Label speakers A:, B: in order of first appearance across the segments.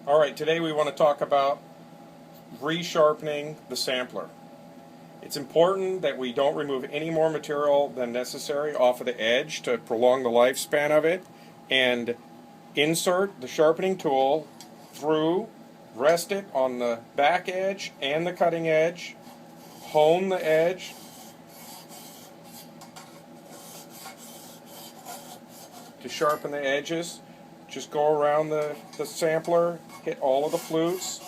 A: Alright, today we want to talk about resharpening the sampler. It's important that we don't remove any more material than necessary off of the edge to prolong the lifespan of it, and insert the sharpening tool through, rest it on the back edge and the cutting edge, hone the edge, to sharpen the edges. Just go around the sampler, hit all of the flutes.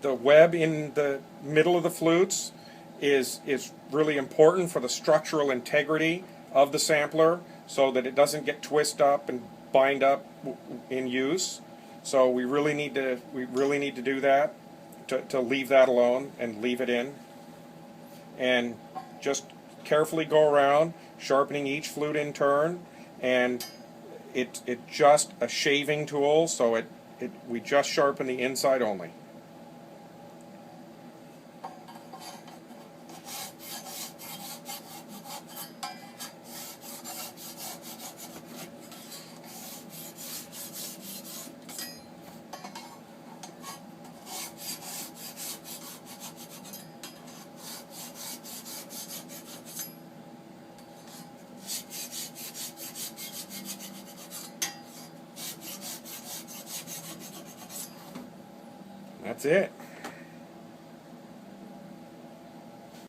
A: The web in the middle of the flutes is really important for the structural integrity of the sampler so that it doesn't get twisted up and bind up in use. So we really need to do that, to leave that alone and leave it in. And just carefully go around, sharpening each flute in turn, and it's just a shaving tool, so we just sharpen the inside only. That's it.